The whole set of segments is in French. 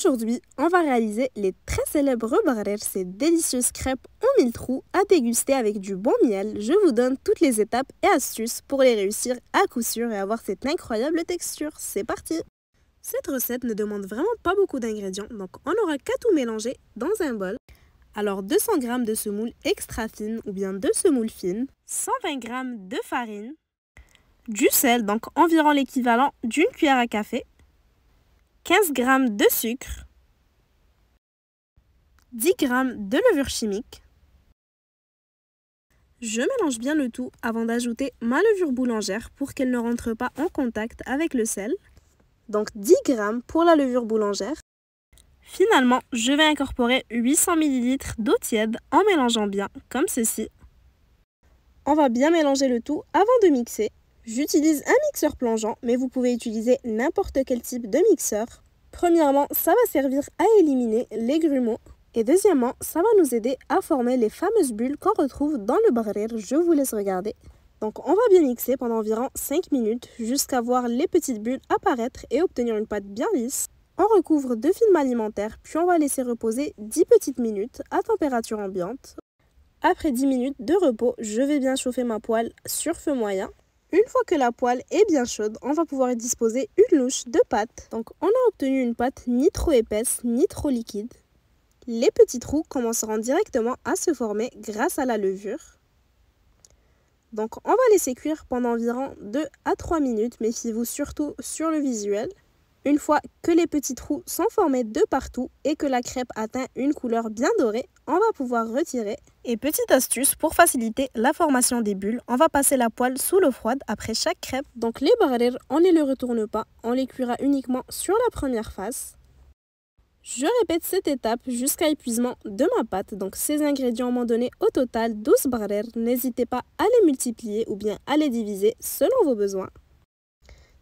Aujourd'hui, on va réaliser les très célèbres barrer, ces délicieuses crêpes aux 1000 trous à déguster avec du bon miel. Je vous donne toutes les étapes et astuces pour les réussir à coup sûr et avoir cette incroyable texture. C'est parti! Cette recette ne demande vraiment pas beaucoup d'ingrédients, donc on n'aura qu'à tout mélanger dans un bol. Alors 200 g de semoule extra fine ou bien de semoule fine, 120 g de farine, du sel, donc environ l'équivalent d'une cuillère à café, 15 g de sucre, 10 g de levure chimique. Je mélange bien le tout avant d'ajouter ma levure boulangère pour qu'elle ne rentre pas en contact avec le sel. Donc 10 g pour la levure boulangère. Finalement, je vais incorporer 800 ml d'eau tiède en mélangeant bien, comme ceci. On va bien mélanger le tout avant de mixer. J'utilise un mixeur plongeant, mais vous pouvez utiliser n'importe quel type de mixeur. Premièrement, ça va servir à éliminer les grumeaux. Et deuxièmement, ça va nous aider à former les fameuses bulles qu'on retrouve dans le barrer. Je vous laisse regarder. Donc on va bien mixer pendant environ 5 minutes jusqu'à voir les petites bulles apparaître et obtenir une pâte bien lisse. On recouvre de film alimentaire, puis on va laisser reposer 10 petites minutes à température ambiante. Après 10 minutes de repos, je vais bien chauffer ma poêle sur feu moyen. Une fois que la poêle est bien chaude, on va pouvoir y disposer une louche de pâte. Donc on a obtenu une pâte ni trop épaisse ni trop liquide. Les petits trous commenceront directement à se former grâce à la levure. Donc on va laisser cuire pendant environ 2 à 3 minutes, méfiez-vous surtout sur le visuel. Une fois que les petits trous sont formés de partout et que la crêpe atteint une couleur bien dorée, on va pouvoir retirer. Et petite astuce pour faciliter la formation des bulles, on va passer la poêle sous l'eau froide après chaque crêpe. Donc les barrer, on ne les retourne pas, on les cuira uniquement sur la première face. Je répète cette étape jusqu'à épuisement de ma pâte. Donc ces ingrédients m'ont donné au total 12 barrer. N'hésitez pas à les multiplier ou bien à les diviser selon vos besoins.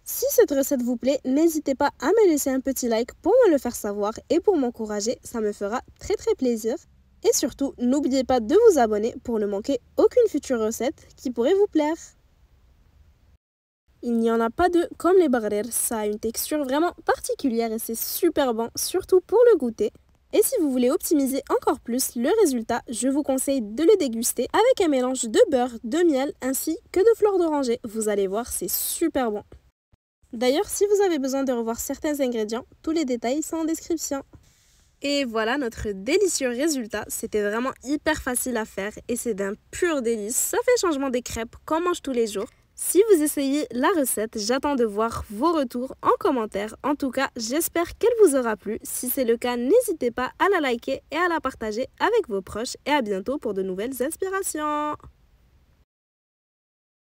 Si cette recette vous plaît, n'hésitez pas à me laisser un petit like pour me le faire savoir et pour m'encourager, ça me fera très plaisir. Et surtout, n'oubliez pas de vous abonner pour ne manquer aucune future recette qui pourrait vous plaire. Il n'y en a pas deux comme les barrer, ça a une texture vraiment particulière et c'est super bon, surtout pour le goûter. Et si vous voulez optimiser encore plus le résultat, je vous conseille de le déguster avec un mélange de beurre, de miel ainsi que de fleurs d'oranger. Vous allez voir, c'est super bon. D'ailleurs, si vous avez besoin de revoir certains ingrédients, tous les détails sont en description. Et voilà notre délicieux résultat. C'était vraiment hyper facile à faire et c'est d'un pur délice. Ça fait changement des crêpes qu'on mange tous les jours. Si vous essayez la recette, j'attends de voir vos retours en commentaire. En tout cas, j'espère qu'elle vous aura plu. Si c'est le cas, n'hésitez pas à la liker et à la partager avec vos proches. Et à bientôt pour de nouvelles inspirations.